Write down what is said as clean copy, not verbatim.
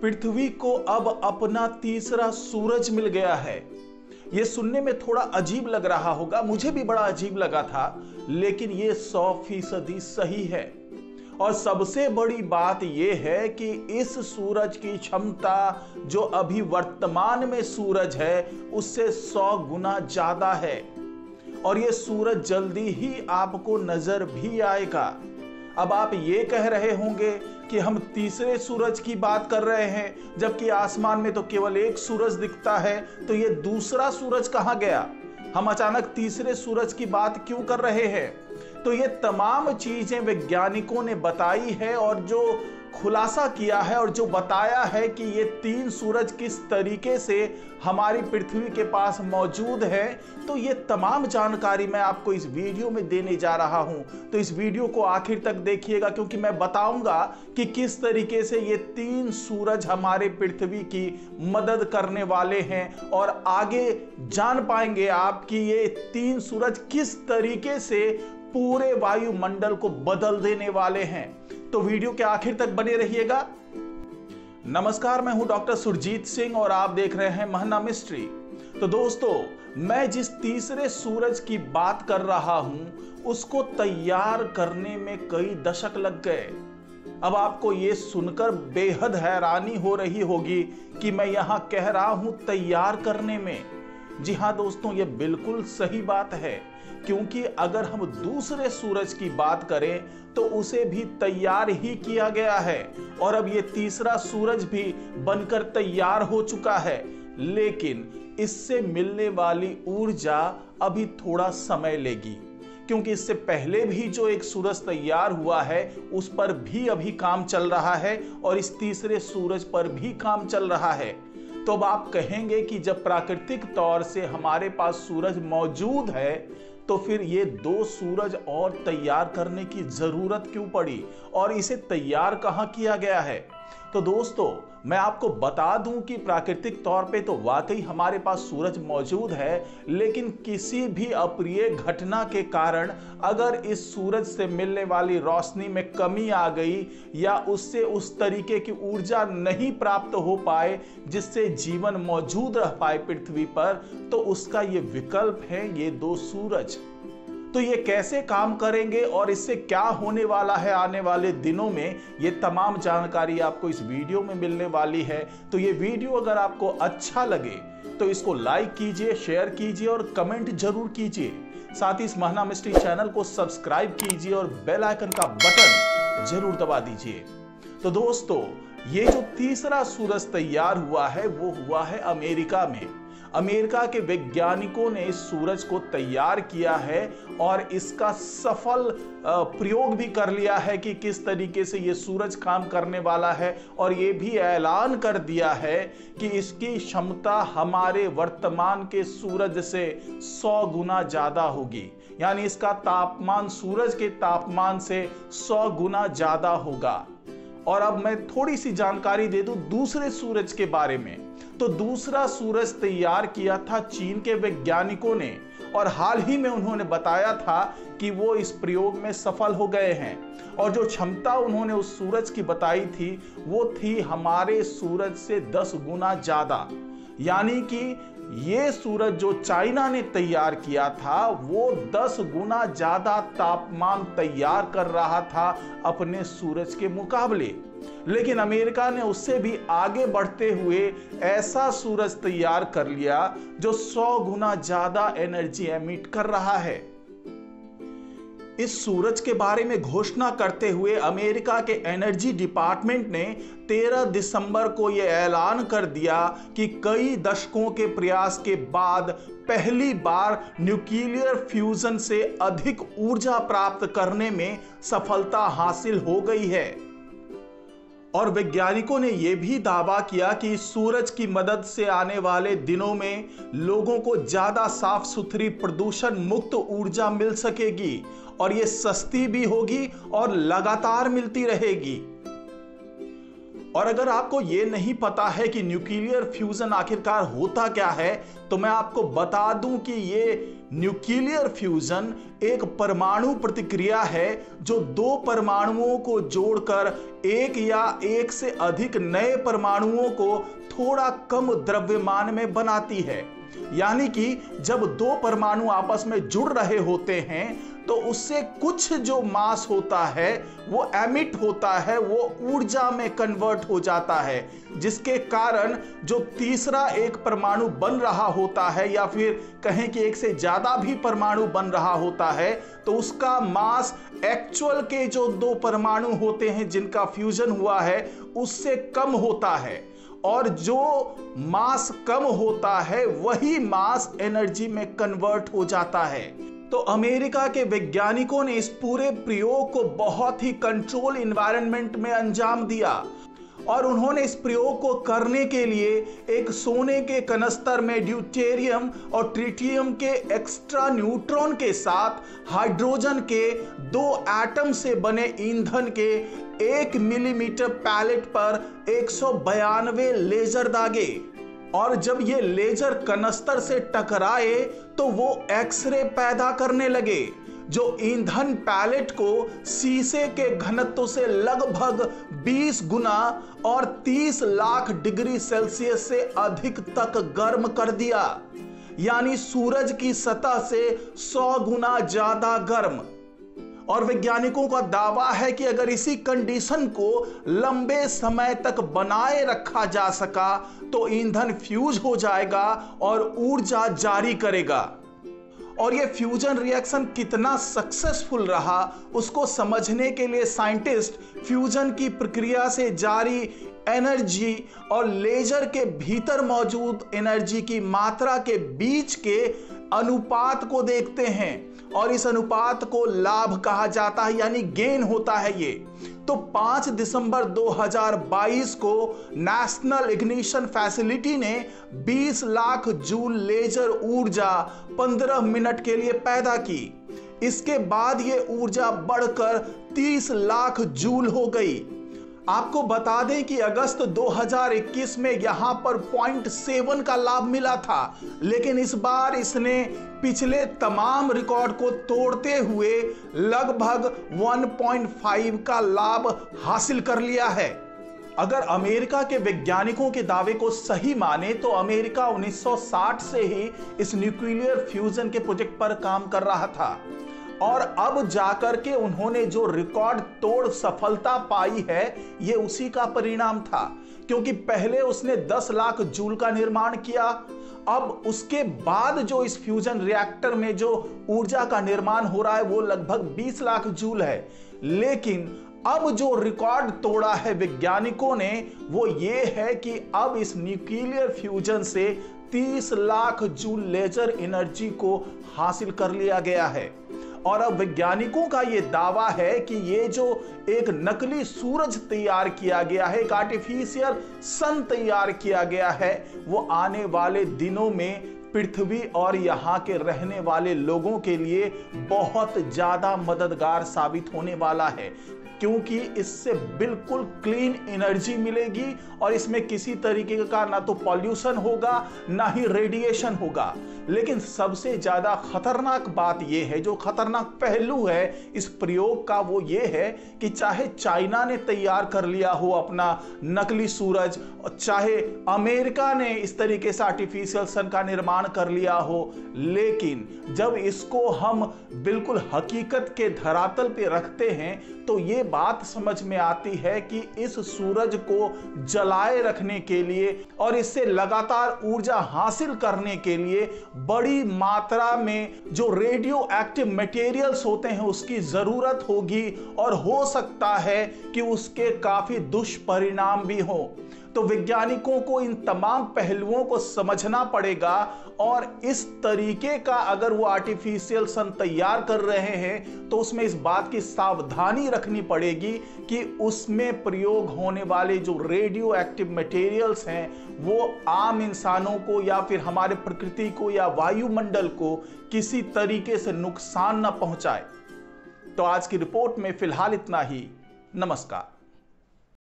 पृथ्वी को अब अपना तीसरा सूरज मिल गया है। यह सुनने में थोड़ा अजीब लग रहा होगा, मुझे भी बड़ा अजीब लगा था, लेकिन यह 100% सही है। और सबसे बड़ी बात यह है कि इस सूरज की क्षमता जो अभी वर्तमान में सूरज है उससे 100 गुना ज्यादा है। और यह सूरज जल्दी ही आपको नजर भी आएगा। अब आप ये कह रहे होंगे कि हम तीसरे सूरज की बात कर रहे हैं, जबकि आसमान में तो केवल एक सूरज दिखता है, तो ये दूसरा सूरज कहां गया? हम अचानक तीसरे सूरज की बात क्यों कर रहे हैं? तो ये तमाम चीजें वैज्ञानिकों ने बताई है और जो खुलासा किया है और जो बताया है कि ये 3 सूरज किस तरीके से हमारी पृथ्वी के पास मौजूद है, तो ये तमाम जानकारी मैं आपको इस वीडियो में देने जा रहा हूं। तो इस वीडियो को आखिर तक देखिएगा, क्योंकि मैं बताऊंगा कि किस तरीके से ये 3 सूरज हमारे पृथ्वी की मदद करने वाले हैं और आगे जान पाएंगे आप कि ये 3 सूरज किस तरीके से पूरे वायुमंडल को बदल देने वाले हैं। तो वीडियो के आखिर तक बने रहिएगा। नमस्कार, मैं हूं डॉक्टर सुरजीत सिंह और आप देख रहे हैं महना मिस्ट्री। तो दोस्तों, मैं जिस तीसरे सूरज की बात कर रहा हूं उसको तैयार करने में कई दशक लग गए। अब आपको यह सुनकर बेहद हैरानी हो रही होगी कि मैं यहां कह रहा हूं तैयार करने में। जी हां दोस्तों, यह बिल्कुल सही बात है, क्योंकि अगर हम दूसरे सूरज की बात करें तो उसे भी तैयार ही किया गया है और अब ये तीसरा सूरज भी बनकर तैयार हो चुका है। लेकिन इससे मिलने वाली ऊर्जा अभी थोड़ा समय लेगी, क्योंकि इससे पहले भी जो एक सूरज तैयार हुआ है उस पर भी अभी काम चल रहा है और इस तीसरे सूरज पर भी काम चल रहा है। तो अब आप कहेंगे कि जब प्राकृतिक तौर से हमारे पास सूरज मौजूद है तो फिर ये 2 सूरज और तैयार करने की जरूरत क्यों पड़ी और इसे तैयार कहां किया गया है? तो दोस्तों, मैं आपको बता दूं कि प्राकृतिक तौर पे तो वाकई हमारे पास सूरज मौजूद है, लेकिन किसी भी अप्रिय घटना के कारण अगर इस सूरज से मिलने वाली रोशनी में कमी आ गई या उससे उस तरीके की ऊर्जा नहीं प्राप्त हो पाए जिससे जीवन मौजूद रह पाए पृथ्वी पर, तो उसका ये विकल्प है ये 2 सूरज। तो ये कैसे काम करेंगे और इससे क्या होने वाला है आने वाले दिनों में, ये तमाम जानकारी आपको इस वीडियो में मिलने वाली है। तो ये वीडियो अगर आपको अच्छा लगे तो इसको लाइक कीजिए, शेयर कीजिए और कमेंट जरूर कीजिए। साथ ही इस महना मिस्ट्री चैनल को सब्सक्राइब कीजिए और बेल आइकन का बटन जरूर दबा दीजिए। तो दोस्तों, ये जो तीसरा सूरज तैयार हुआ है वो हुआ है अमेरिका में। अमेरिका के वैज्ञानिकों ने इस सूरज को तैयार किया है और इसका सफल प्रयोग भी कर लिया है कि किस तरीके से ये सूरज काम करने वाला है, और ये भी ऐलान कर दिया है कि इसकी क्षमता हमारे वर्तमान के सूरज से 100 गुना ज्यादा होगी। यानी इसका तापमान सूरज के तापमान से 100 गुना ज्यादा होगा। और अब मैं थोड़ी सी जानकारी दे दूं दूसरे सूरज के बारे में। तो दूसरा सूरज तैयार किया था चीन के वैज्ञानिकों ने और हाल ही में उन्होंने बताया था कि वो इस प्रयोग में सफल हो गए हैं। और जो क्षमता उन्होंने उस सूरज की बताई थी वो थी हमारे सूरज से 10 गुना ज्यादा। यानी कि ये सूरज जो चाइना ने तैयार किया था वो 10 गुना ज्यादा तापमान तैयार कर रहा था अपने सूरज के मुकाबले। लेकिन अमेरिका ने उससे भी आगे बढ़ते हुए ऐसा सूरज तैयार कर लिया जो 100 गुना ज्यादा एनर्जी एमिट कर रहा है। इस सूरज के बारे में घोषणा करते हुए अमेरिका के एनर्जी डिपार्टमेंट ने 13 दिसंबर को यह ऐलान कर दिया कि कई दशकों के प्रयास के बाद पहली बार न्यूक्लियर फ्यूजन से अधिक ऊर्जा प्राप्त करने में सफलता हासिल हो गई है। और वैज्ञानिकों ने यह भी दावा किया कि इस सूरज की मदद से आने वाले दिनों में लोगों को ज्यादा साफ सुथरी प्रदूषण मुक्त ऊर्जा मिल सकेगी और ये सस्ती भी होगी और लगातार मिलती रहेगी। और अगर आपको ये नहीं पता है कि न्यूक्लियर फ्यूजन आखिरकार होता क्या है, तो मैं आपको बता दूं कि ये न्यूक्लियर फ्यूजन एक परमाणु प्रतिक्रिया है जो दो परमाणुओं को जोड़कर एक या एक से अधिक नए परमाणुओं को थोड़ा कम द्रव्यमान में बनाती है। यानी कि जब दो परमाणु आपस में जुड़ रहे होते हैं तो उससे कुछ जो मास होता है वो एमिट होता है, वो ऊर्जा में कन्वर्ट हो जाता है, जिसके कारण जो तीसरा एक परमाणु बन रहा होता है या फिर कहें कि एक से ज्यादा भी परमाणु बन रहा होता है तो उसका मास एक्चुअल के जो दो परमाणु होते हैं जिनका फ्यूजन हुआ है उससे कम होता है। और जो मास कम होता है वही मास एनर्जी में कन्वर्ट हो जाता है। तो अमेरिका के वैज्ञानिकों ने इस पूरे प्रयोग को बहुत ही कंट्रोल एनवायरनमेंट में अंजाम दिया और उन्होंने इस प्रयोग को करने के लिए एक सोने के कनस्तर में ड्यूटेरियम और ट्रिटियम के एक्स्ट्रा न्यूट्रॉन के साथ हाइड्रोजन के दो एटम से बने ईंधन के 1 मिलीमीटर पैलेट पर 192 लेजर दागे और जब ये लेजर कनस्तर से टकराए तो वो एक्सरे पैदा करने लगे जो ईंधन पैलेट को शीशे के घनत्व से लगभग 20 गुना और 30 लाख डिग्री सेल्सियस से अधिक तक गर्म कर दिया, यानी सूरज की सतह से 100 गुना ज्यादा गर्म। और वैज्ञानिकों का दावा है कि अगर इसी कंडीशन को लंबे समय तक बनाए रखा जा सका तो ईंधन फ्यूज हो जाएगा और ऊर्जा जारी करेगा। और ये फ्यूजन रिएक्शन कितना सक्सेसफुल रहा उसको समझने के लिए साइंटिस्ट फ्यूजन की प्रक्रिया से जारी एनर्जी और लेजर के भीतर मौजूद एनर्जी की मात्रा के बीच के अनुपात को देखते हैं और इस अनुपात को लाभ कहा जाता है, यानी गेन होता है ये। तो 5 दिसंबर 2022 को नेशनल इग्निशन फैसिलिटी ने 20 लाख जूल लेजर ऊर्जा 15 मिनट के लिए पैदा की। इसके बाद ये ऊर्जा बढ़कर 30 लाख जूल हो गई। आपको बता दें कि अगस्त 2021 में यहां पर 0.7 का लाभ मिला था, लेकिन इस बार इसने पिछले तमाम रिकॉर्ड को तोड़ते हुए लगभग 1.5 का लाभ हासिल कर लिया है। अगर अमेरिका के वैज्ञानिकों के दावे को सही माने तो अमेरिका 1960 से ही इस न्यूक्लियर फ्यूजन के प्रोजेक्ट पर काम कर रहा था और अब जाकर के उन्होंने जो रिकॉर्ड तोड़ सफलता पाई है ये उसी का परिणाम था, क्योंकि पहले उसने 10 लाख जूल का निर्माण किया, अब उसके बाद जो इस फ्यूजन रिएक्टर में जो ऊर्जा का निर्माण हो रहा है वो लगभग 20 लाख जूल है। लेकिन अब जो रिकॉर्ड तोड़ा है वैज्ञानिकों ने वो ये है कि अब इस न्यूक्लियर फ्यूजन से 30 लाख जूल लेजर एनर्जी को हासिल कर लिया गया है। और अब वैज्ञानिकों का यह दावा है कि ये जो एक नकली सूरज तैयार किया गया है, एक आर्टिफिशियल सन तैयार किया गया है, वो आने वाले दिनों में पृथ्वी और यहाँ के रहने वाले लोगों के लिए बहुत ज्यादा मददगार साबित होने वाला है, क्योंकि इससे बिल्कुल क्लीन एनर्जी मिलेगी और इसमें किसी तरीके का ना तो पॉल्यूशन होगा ना ही रेडिएशन होगा। लेकिन सबसे ज्यादा खतरनाक बात यह है, जो खतरनाक पहलू है इस प्रयोग का, वो ये है कि चाहे चाइना ने तैयार कर लिया हो अपना नकली सूरज, चाहे अमेरिका ने इस तरीके से आर्टिफिशियल सन का निर्माण कर लिया हो, लेकिन जब इसको हम बिल्कुल हकीकत के धरातल पे रखते हैं तो ये बात समझ में आती है कि इस सूरज को जलाए रखने के लिए और इससे लगातार ऊर्जा हासिल करने के लिए बड़ी मात्रा में जो रेडियो एक्टिव मटेरियल्स होते हैं उसकी जरूरत होगी और हो सकता है कि उसके काफी दुष्परिणाम भी हो। तो वैज्ञानिकों को इन तमाम पहलुओं को समझना पड़ेगा और इस तरीके का अगर वो आर्टिफिशियल सन तैयार कर रहे हैं तो उसमें इस बात की सावधानी रखनी पड़ेगी कि उसमें प्रयोग होने वाले जो रेडियो एक्टिव मटेरियल्स हैं वो आम इंसानों को या फिर हमारे प्रकृति को या वायुमंडल को किसी तरीके से नुकसान न पहुंचाए। तो आज की रिपोर्ट में फिलहाल इतना ही। नमस्कार।